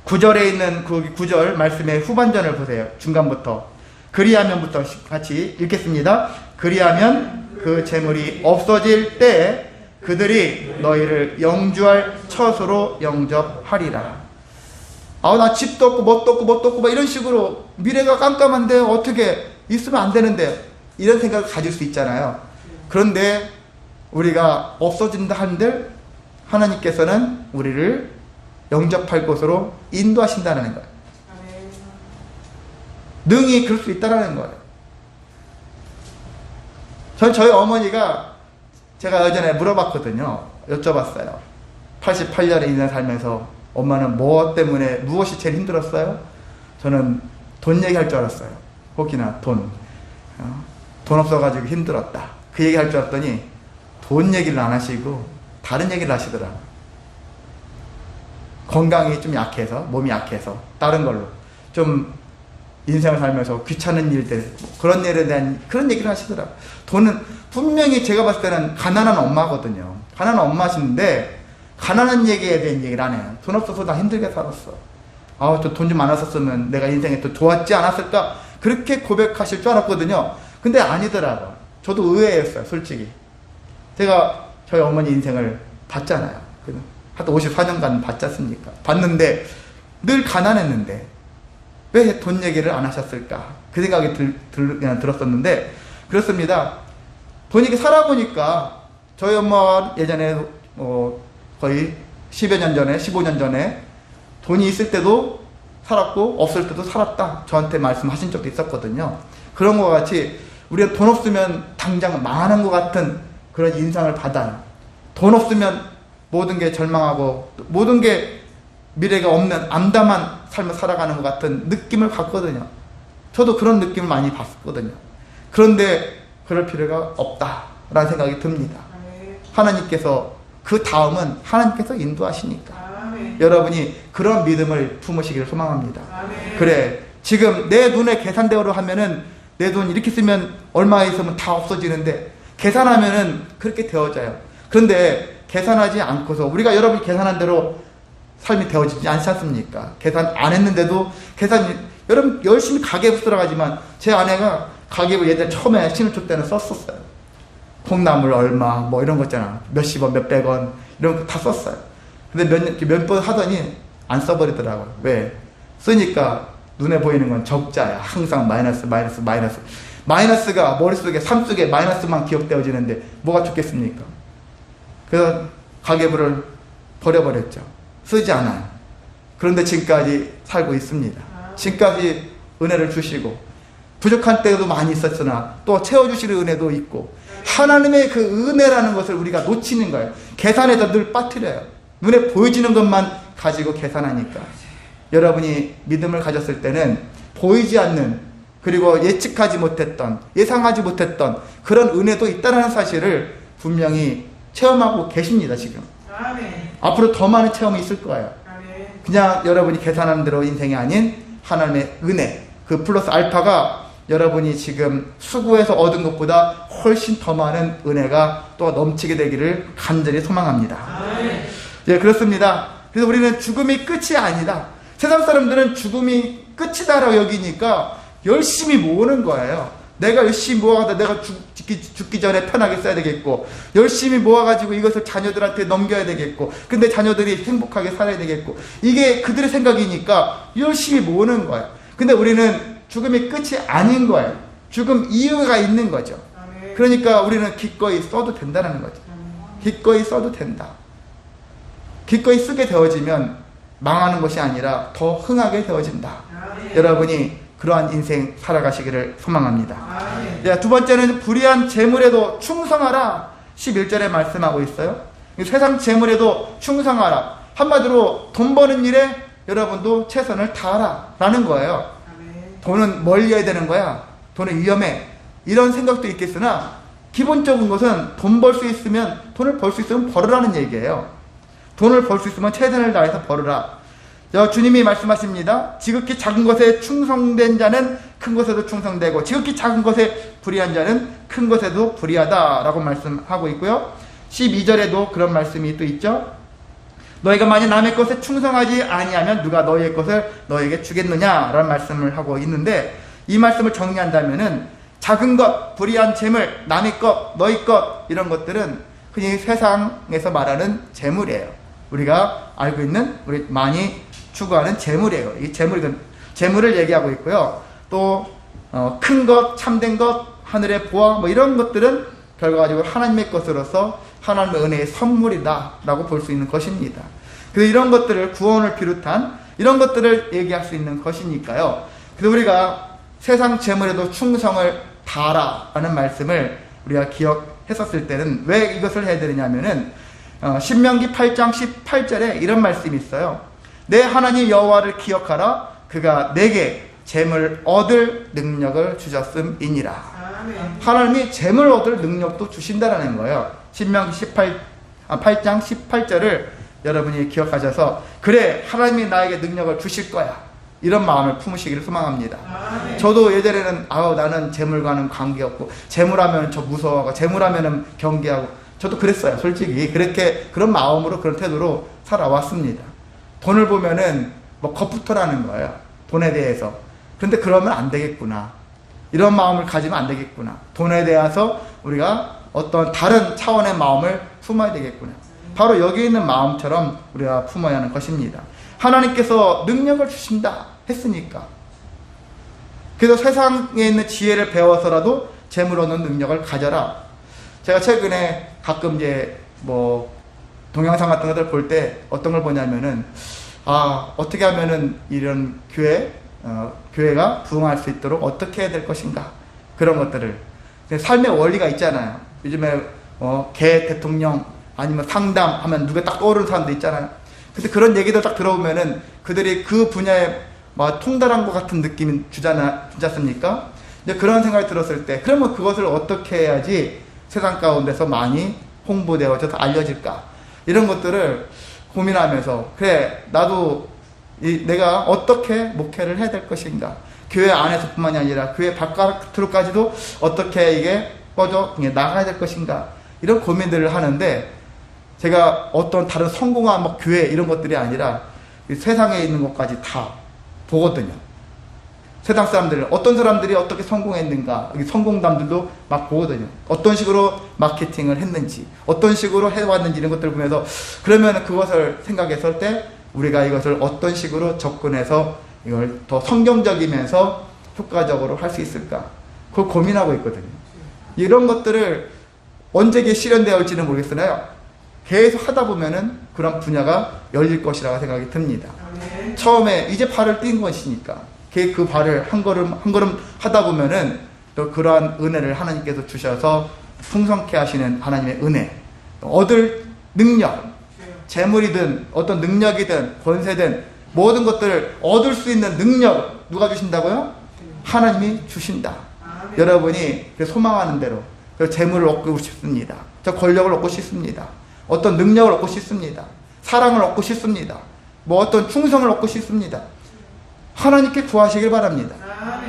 9절에 있는 그 9절 말씀의 후반전을 보세요. 중간부터. 그리하면부터 같이 읽겠습니다. 그리하면 그 재물이 없어질 때 그들이 너희를 영주할 처소로 영접하리라. 나 집도 없고 뭣도 없고 뭣도 없고 막 이런 식으로 미래가 깜깜한데 어떻게 있으면 안 되는데 이런 생각을 가질 수 있잖아요. 그런데 우리가 없어진다 한들 하나님께서는 우리를 영접할 곳으로 인도하신다는 거예요. 능히 그럴 수 있다는 거예요. 저희 어머니가 제가 예전에 물어봤거든요. 여쭤봤어요. 88년에 인생 살면서 엄마는 뭐 때문에 무엇이 제일 힘들었어요? 저는 돈 얘기할 줄 알았어요. 혹이나 돈 없어가지고 힘들었다. 그 얘기할 줄 알았더니 돈 얘기를 안 하시고 다른 얘기를 하시더라고요. 건강이 좀 약해서, 몸이 약해서 다른 걸로 좀 인생을 살면서 귀찮은 일들, 그런 일에 대한 그런 얘기를 하시더라고요. 돈은 분명히 제가 봤을 때는 가난한 엄마거든요. 가난한 엄마신데 가난한 얘기에 대한 얘기를 안 해요. 돈 없어서 나 힘들게 살았어. 저 돈 좀 많았었으면 내가 인생에 또 좋았지 않았을까? 그렇게 고백하실 줄 알았거든요. 근데 아니더라고요. 저도 의외였어요, 솔직히. 제가 저희 어머니 인생을 봤잖아요. 한 54년간 봤지 않습니까? 봤는데 늘 가난했는데 왜 돈 얘기를 안 하셨을까? 그 생각이 그냥 들었었는데 그렇습니다. 돈이 살아보니까 저희 엄마가 예전에 거의 10여 년 전에 15년 전에 돈이 있을 때도 살았고 없을 때도 살았다 저한테 말씀하신 적도 있었거든요. 그런 것 같이 우리가 돈 없으면 당장 망하는 것 같은 그런 인상을 받아요. 돈 없으면 모든 게 절망하고 모든 게 미래가 없는 암담한 삶을 살아가는 것 같은 느낌을 받거든요. 저도 그런 느낌을 많이 받거든요. 그런데 그럴 필요가 없다라는 생각이 듭니다. 하나님께서 그 다음은 하나님께서 인도하시니까 여러분이 그런 믿음을 품으시기를 소망합니다. 그래, 지금 내 눈에 계산대로 하면은 내 돈 이렇게 쓰면 얼마 있으면 다 없어지는데 계산하면은 그렇게 되어져요. 그런데 계산하지 않고서 우리가 여러분이 계산한 대로 삶이 되어지지 않지 않습니까? 계산 안 했는데도 여러분 열심히 가계부 들어가지만 제 아내가 가계부 예전에 처음에 신혼초 때는 썼었어요. 콩나물 얼마 뭐 이런 거 있잖아. 몇십원 몇백원 이런 거 다 썼어요. 근데 몇 번 하더니 안 써버리더라고요. 왜? 쓰니까 눈에 보이는 건 적자야. 항상 마이너스. 마이너스가 머릿속에 삶속에 마이너스만 기억되어지는데 뭐가 좋겠습니까? 그래서 가계부를 버려버렸죠. 쓰지 않아요. 그런데 지금까지 살고 있습니다. 지금까지 은혜를 주시고 부족한 때도 많이 있었으나 또 채워주시는 은혜도 있고 하나님의 그 은혜라는 것을 우리가 놓치는 거예요. 계산에다 늘 빠뜨려요. 눈에 보여지는 것만 가지고 계산하니까 여러분이 믿음을 가졌을 때는 보이지 않는 그리고 예측하지 못했던 예상하지 못했던 그런 은혜도 있다는 사실을 분명히 체험하고 계십니다. 지금 앞으로 더 많은 체험이 있을 거예요. 그냥 여러분이 계산하는 대로 인생이 아닌 하나님의 은혜 그 플러스 알파가 여러분이 지금 수고해서 얻은 것보다 훨씬 더 많은 은혜가 또 넘치게 되기를 간절히 소망합니다. 예, 그렇습니다. 그래서 우리는 죽음이 끝이 아니다. 세상 사람들은 죽음이 끝이다라고 여기니까 열심히 모으는 거예요. 내가 열심히 모아가다 내가 죽기 전에 편하게 써야 되겠고 열심히 모아가지고 이것을 자녀들한테 넘겨야 되겠고 근데 자녀들이 행복하게 살아야 되겠고 이게 그들의 생각이니까 열심히 모으는 거예요. 근데 우리는 죽음이 끝이 아닌 거예요. 죽음 이유가 있는 거죠. 그러니까 우리는 기꺼이 써도 된다는 거죠. 기꺼이 써도 된다. 기꺼이 쓰게 되어지면 망하는 것이 아니라 더 흥하게 되어진다. 여러분이 그러한 인생 살아가시기를 소망합니다. 두 번째는 불의한 재물에도 충성하라. 11절에 말씀하고 있어요. 세상 재물에도 충성하라. 한마디로 돈 버는 일에 여러분도 최선을 다하라 라는 거예요. 돈은 멀리해야 되는 거야. 돈은 위험해. 이런 생각도 있겠으나 기본적인 것은 돈 벌 수 있으면 돈을 벌 수 있으면 벌으라는 얘기예요. 돈을 벌 수 있으면 최선을 다해서 벌으라. 주님이 말씀하십니다. 지극히 작은 것에 충성된 자는 큰 것에도 충성되고 지극히 작은 것에 불의한 자는 큰 것에도 불의하다라고 말씀하고 있고요. 12절에도 그런 말씀이 또 있죠. 너희가 만약 남의 것에 충성하지 아니하면 누가 너희의 것을 너희에게 주겠느냐라는 말씀을 하고 있는데 이 말씀을 정리한다면은 작은 것, 불의한 재물, 남의 것, 너희 것 이런 것들은 흔히 세상에서 말하는 재물이에요. 우리가 알고 있는 우리 많이 추구하는 재물이에요. 이 재물을 얘기하고 있고요. 또 큰 것, 참된 것, 하늘의 보화 뭐 이런 것들은 결과적으로 하나님의 것으로서 하나님의 은혜의 선물이다라고 볼 수 있는 것입니다. 그래서 이런 것들을 구원을 비롯한 이런 것들을 얘기할 수 있는 것이니까요. 그래서 우리가 세상 재물에도 충성을 다하라는 말씀을 우리가 기억했었을 때는 왜 이것을 해야 되느냐면은 신명기 8장 18절에 이런 말씀이 있어요. 내 하나님 여호와를 기억하라. 그가 내게 재물 얻을 능력을 주셨음이니라. 하나님이 재물 얻을 능력도 주신다라는 거예요. 신명기 8장 18절을 여러분이 기억하셔서 그래 하나님이 나에게 능력을 주실 거야 이런 마음을 품으시기를 소망합니다. 저도 예전에는 나는 재물과는 관계없고 재물하면 저 무서워하고 재물하면 경계하고 저도 그랬어요. 솔직히 그런 마음으로 그런 태도로 살아왔습니다. 돈을 보면은 뭐 겁부터라는 거예요. 돈에 대해서. 그런데 그러면 안 되겠구나. 이런 마음을 가지면 안 되겠구나. 돈에 대해서 우리가 어떤 다른 차원의 마음을 품어야 되겠구나. 바로 여기 있는 마음처럼 우리가 품어야 하는 것입니다. 하나님께서 능력을 주신다 했으니까. 그래서 세상에 있는 지혜를 배워서라도 재물 얻는 능력을 가져라. 제가 최근에 가끔 이제 뭐 동영상 같은 것들 볼 때 어떤 걸 보냐면은 어떻게 하면은 이런 교회가 부흥할 수 있도록 어떻게 해야 될 것인가 그런 것들을 삶의 원리가 있잖아요. 요즘에 개 대통령 아니면 상담하면 누가 딱 떠오르는 사람도 있잖아요. 근데 그런 얘기들 딱 들어보면은 그들이 그 분야에 막 통달한 것 같은 느낌이 주지 않습니까? 이제 그런 생각이 들었을 때 그러면 그것을 어떻게 해야지 세상 가운데서 많이 홍보되어져서 알려질까 이런 것들을 고민하면서 그래 나도 내가 어떻게 목회를 해야 될 것인가 교회 안에서뿐만이 아니라 교회 바깥으로까지도 어떻게 이게 뻗어 나가야 될 것인가 이런 고민들을 하는데 제가 어떤 다른 성공한 뭐 교회 이런 것들이 아니라 세상에 있는 것까지 다 보거든요. 세상 사람들 어떤 사람들이 어떻게 성공했는가 성공담들도 막 보거든요. 어떤 식으로 마케팅을 했는지 어떤 식으로 해왔는지 이런 것들을 보면서 그러면 그것을 생각했을 때 우리가 이것을 어떤 식으로 접근해서 이걸 더 성경적이면서 효과적으로 할 수 있을까 그걸 고민하고 있거든요. 이런 것들을 언제 이게 실현되어 올지는 모르겠으나요 계속 하다 보면은 그런 분야가 열릴 것이라고 생각이 듭니다. 처음에 이제 발을 띈 것이니까 그 발을 한 걸음 하다 보면은 또 그러한 은혜를 하나님께서 주셔서 풍성케 하시는 하나님의 은혜, 얻을 능력, 재물이든 어떤 능력이든 권세든 모든 것들을 얻을 수 있는 능력 누가 주신다고요? 하나님이 주신다. 여러분이 소망하는 대로 재물을 얻고 싶습니다. 저 권력을 얻고 싶습니다. 어떤 능력을 얻고 싶습니다. 사랑을 얻고 싶습니다. 뭐 어떤 충성을 얻고 싶습니다. 하나님께 구하시길 바랍니다.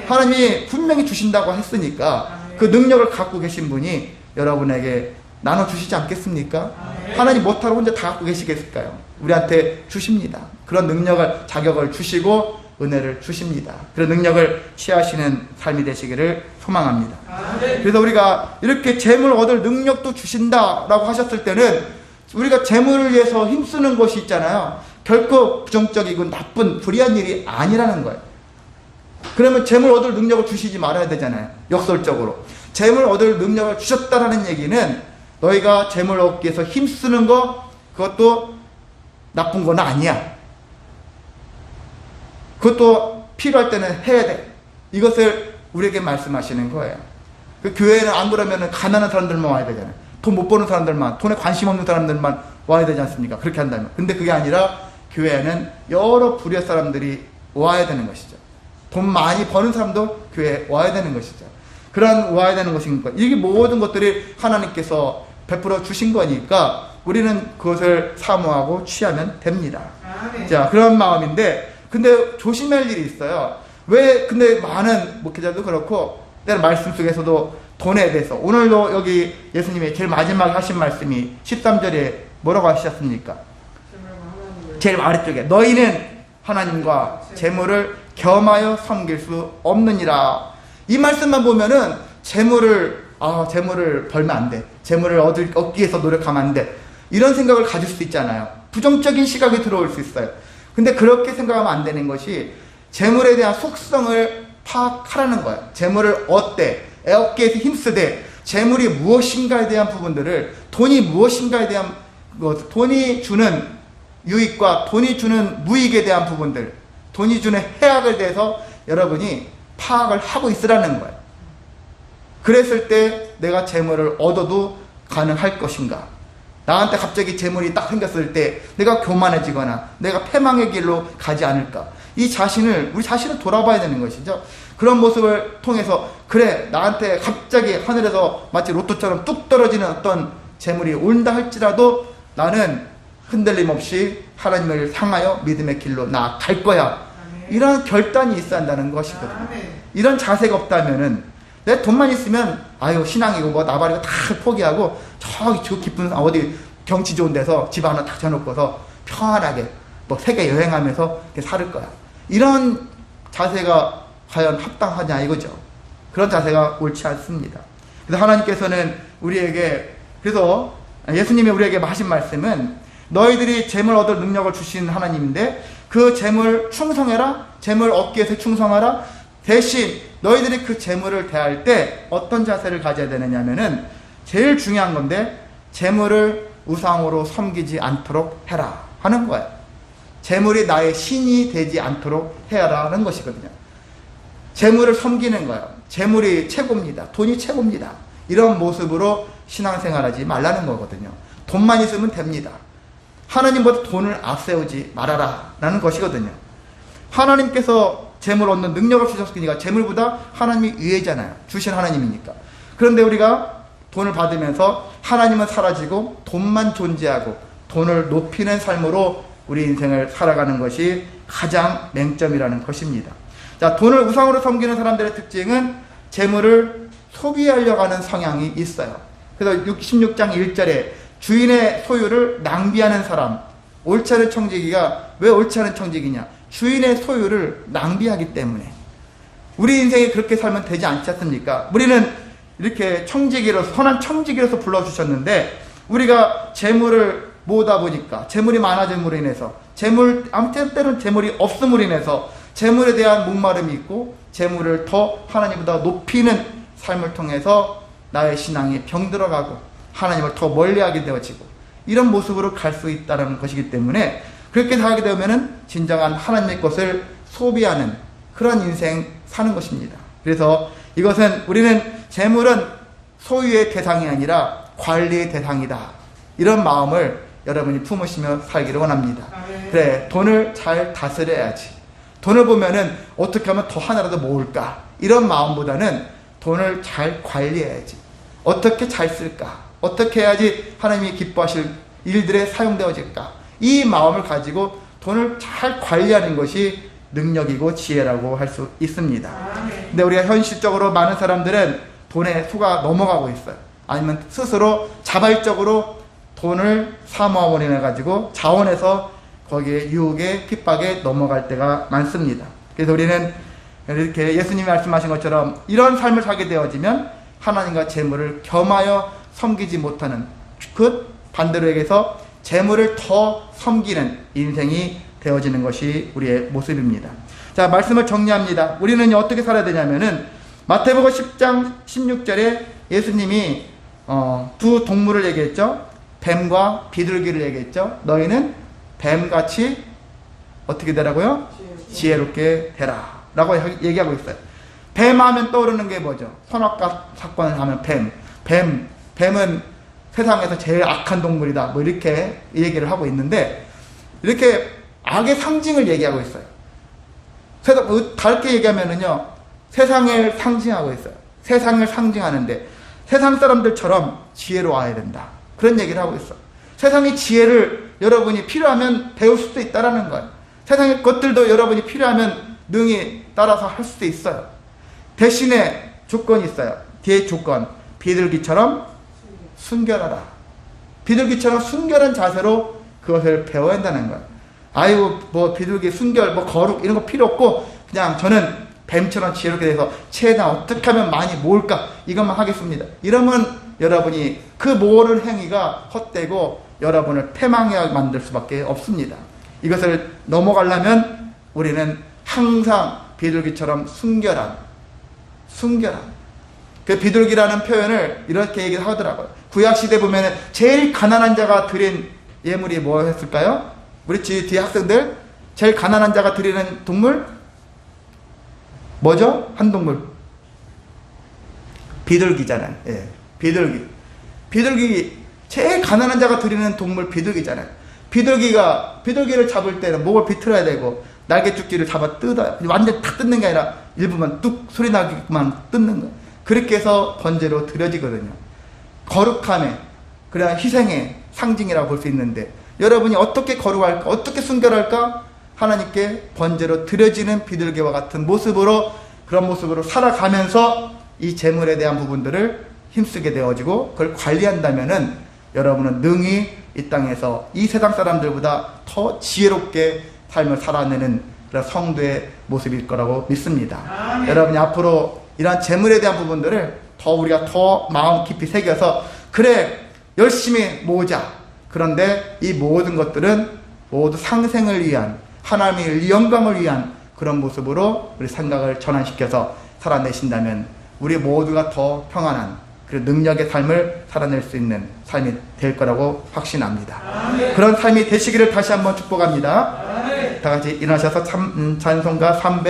하나님이 분명히 주신다고 했으니까 그 능력을 갖고 계신 분이 여러분에게 나눠주시지 않겠습니까? 하나님 못하러 혼자 다 갖고 계시겠을까요? 우리한테 주십니다. 그런 능력을, 자격을 주시고 은혜를 주십니다. 그런 능력을 취하시는 삶이 되시기를 소망합니다. 그래서 우리가 이렇게 재물 얻을 능력도 주신다라고 하셨을 때는 우리가 재물을 위해서 힘쓰는 것이 있잖아요. 결코 부정적이고 나쁜 불의한 일이 아니라는 거예요. 그러면 재물 얻을 능력을 주시지 말아야 되잖아요. 역설적으로. 재물 얻을 능력을 주셨다라는 얘기는 너희가 재물 얻기 위해서 힘쓰는 거 그것도 나쁜 건 아니야. 그것도 필요할 때는 해야 돼. 이것을 우리에게 말씀하시는 거예요. 그 교회에는 안 그러면 가난한 사람들만 와야 되잖아요. 돈 못 버는 사람들만, 돈에 관심 없는 사람들만 와야 되지 않습니까? 그렇게 한다면. 근데 그게 아니라 교회에는 여러 부류의 사람들이 와야 되는 것이죠. 돈 많이 버는 사람도 교회에 와야 되는 것이죠. 그런 와야 되는 것이니까 이게 모든 것들이 하나님께서 베풀어 주신 거니까 우리는 그것을 사모하고 취하면 됩니다. 자, 그런 마음인데 근데 조심할 일이 있어요. 왜 근데 많은 목회자도 그렇고 때는 말씀 속에서도 돈에 대해서 오늘도 여기 예수님이 제일 마지막에 하신 말씀이 13절에 뭐라고 하셨습니까? 제일 아래쪽에 너희는 하나님과 재물을 겸하여 섬길 수 없느니라. 이 말씀만 보면은 재물을 벌면 안 돼. 재물을 얻기 위해서 노력하면 안 돼. 이런 생각을 가질 수 있잖아요. 부정적인 시각이 들어올 수 있어요. 근데 그렇게 생각하면 안 되는 것이 재물에 대한 속성을 파악하라는 거예요. 재물을 얻되 얻기 위해서 힘쓰되 재물이 무엇인가에 대한 부분들을, 돈이 무엇인가에 대한 돈이 주는 유익과 돈이 주는 무익에 대한 부분들, 돈이 주는 해악에 대해서 여러분이 파악을 하고 있으라는 거예요. 그랬을 때 내가 재물을 얻어도 가능할 것인가? 나한테 갑자기 재물이 딱 생겼을 때 내가 교만해지거나 내가 패망의 길로 가지 않을까? 우리 자신을 돌아봐야 되는 것이죠. 그런 모습을 통해서, 그래, 나한테 갑자기 하늘에서 마치 로또처럼 뚝 떨어지는 어떤 재물이 온다 할지라도 나는 흔들림 없이 하나님을 향하여 믿음의 길로 나아갈 거야. 이런 결단이 있어야 한다는 것이거든요. 이런 자세가 없다면은, 내 돈만 있으면 신앙이고 뭐 나발이고 다 포기하고 저기 저 깊은 어디 경치 좋은 데서 집 하나 딱 져놓고서 평안하게 뭐 세계 여행하면서 이렇게 살 거야. 이런 자세가 과연 합당하냐 이거죠. 그런 자세가 옳지 않습니다. 그래서 하나님께서는 우리에게, 그래서 예수님이 우리에게 하신 말씀은 너희들이 재물 얻을 능력을 주신 하나님인데 그 재물 충성해라. 재물 얻기 위해서 충성하라. 대신 너희들이 그 재물을 대할 때 어떤 자세를 가져야 되느냐면은 제일 중요한 건데 재물을 우상으로 섬기지 않도록 해라 하는 거예요. 재물이 나의 신이 되지 않도록 해야 하는 것이거든요. 재물을 섬기는 거예요. 재물이 최고입니다. 돈이 최고입니다. 이런 모습으로 신앙생활하지 말라는 거거든요. 돈만 있으면 됩니다. 하나님보다 돈을 앞세우지 말아라 라는 것이거든요. 하나님께서 재물 얻는 능력을 주셨으니까 재물보다 하나님이 위에잖아요. 주신 하나님이니까. 그런데 우리가 돈을 받으면서 하나님은 사라지고 돈만 존재하고 돈을 높이는 삶으로 우리 인생을 살아가는 것이 가장 맹점이라는 것입니다. 자, 돈을 우상으로 섬기는 사람들의 특징은 재물을 소비하려고 하는 성향이 있어요. 그래서 16장 1절에 주인의 소유를 낭비하는 사람, 옳지 않은 청지기가 왜 옳지 않은 청지기냐? 주인의 소유를 낭비하기 때문에. 우리 인생이 그렇게 살면 되지 않지 않습니까? 우리는 이렇게 청지기로서, 선한 청지기로서 불러주셨는데 우리가 재물을 모으다 보니까, 재물이 많아짐으로 인해서, 아무튼 때는 재물이 없음으로 인해서 재물에 대한 목마름이 있고 재물을 더 하나님보다 높이는 삶을 통해서 나의 신앙이 병들어가고 하나님을 더 멀리하게 되어지고 이런 모습으로 갈 수 있다는 것이기 때문에, 그렇게 하게 되면은 진정한 하나님의 것을 소비하는 그런 인생 사는 것입니다. 그래서 이것은, 우리는 재물은 소유의 대상이 아니라 관리의 대상이다, 이런 마음을 여러분이 품으시며 살기를 원합니다. 그래, 돈을 잘 다스려야지. 돈을 보면은 어떻게 하면 더 하나라도 모을까, 이런 마음보다는 돈을 잘 관리해야지. 어떻게 잘 쓸까, 어떻게 해야지 하나님이 기뻐하실 일들에 사용되어질까, 이 마음을 가지고 돈을 잘 관리하는 것이 능력이고 지혜라고 할 수 있습니다. 근데 우리가 현실적으로 많은 사람들은 돈에 속아 넘어가고 있어요. 아니면 스스로 자발적으로 돈을 사모함으로 가지고 자원해서 거기에 유혹에 핍박에 넘어갈 때가 많습니다. 그래서 우리는 이렇게 예수님이 말씀하신 것처럼 이런 삶을 살게 되어지면 하나님과 재물을 겸하여 섬기지 못하는, 그 반대로 얘기해서 재물을 더 섬기는 인생이 되어지는 것이 우리의 모습입니다. 자, 말씀을 정리합니다. 우리는 어떻게 살아야 되냐면은 마태복음 10장 16절에 예수님이 두 동물을 얘기했죠. 뱀과 비둘기를 얘기했죠. 너희는 뱀같이 어떻게 되라고요? 지혜롭게 되라 라고 얘기하고 있어요. 뱀 하면 떠오르는 게 뭐죠? 선악과 사건을 하면 뱀은 세상에서 제일 악한 동물이다, 뭐 이렇게 얘기를 하고 있는데, 이렇게 악의 상징을 얘기하고 있어요. 다르게 얘기하면은요, 세상을 상징하고 있어요. 세상을 상징하는데 세상 사람들처럼 지혜로워야 된다, 그런 얘기를 하고 있어요. 세상의 지혜를 여러분이 필요하면 배울 수도 있다라는 거예요. 세상의 것들도 여러분이 필요하면 능히 따라서 할 수도 있어요. 대신에 조건이 있어요. 뒤에 조건, 비둘기처럼 순결하라. 비둘기처럼 순결한 자세로 그것을 배워야 한다는 거예요. 아유, 뭐 비둘기 순결, 뭐 거룩 이런 거 필요 없고 그냥 저는 뱀처럼 지혜롭게 돼서 최대한 어떻게 하면 많이 모을까 이것만 하겠습니다. 이러면 여러분이 그 모으는 행위가 헛되고 여러분을 패망하게 만들 수밖에 없습니다. 이것을 넘어가려면 우리는 항상 비둘기처럼 순결한 그 비둘기라는 표현을 이렇게 얘기를 하더라고요. 구약시대 보면 제일 가난한 자가 드린 예물이 뭐였을까요? 우리 뒤에 학생들 제일 가난한 자가 드리는 동물 뭐죠? 한 동물 비둘기잖아요. 예, 비둘기 제일 가난한 자가 드리는 동물 비둘기잖아요. 비둘기를 잡을 때는 목을 비틀어야 되고 날개죽지를 잡아 뜯어요. 완전 다 뜯는 게 아니라 일부만 뚝 소리 나게만 뜯는 거예요. 그렇게 해서 번제로 드려지거든요. 거룩함의 그냥 희생의 상징이라고 볼 수 있는데 여러분이 어떻게 거룩할까? 어떻게 순결할까? 하나님께 번제로 드려지는 비둘기와 같은 모습으로 그런 모습으로 살아가면서 이 재물에 대한 부분들을 힘쓰게 되어지고 그걸 관리한다면은 여러분은 능히 이 땅에서 이 세상 사람들보다 더 지혜롭게 삶을 살아내는 그런 성도의 모습일 거라고 믿습니다. 여러분이 앞으로 이러한 재물에 대한 부분들을 우리가 더 마음 깊이 새겨서 그래 열심히 모으자. 그런데 이 모든 것들은 모두 상생을 위한 하나님의 영광을 위한 그런 모습으로 우리 생각을 전환시켜서 살아내신다면 우리 모두가 더 평안한 그리고 능력의 삶을 살아낼 수 있는 삶이 될 거라고 확신합니다. 그런 삶이 되시기를 다시 한번 축복합니다. 다 같이 일어나셔서 찬송가 300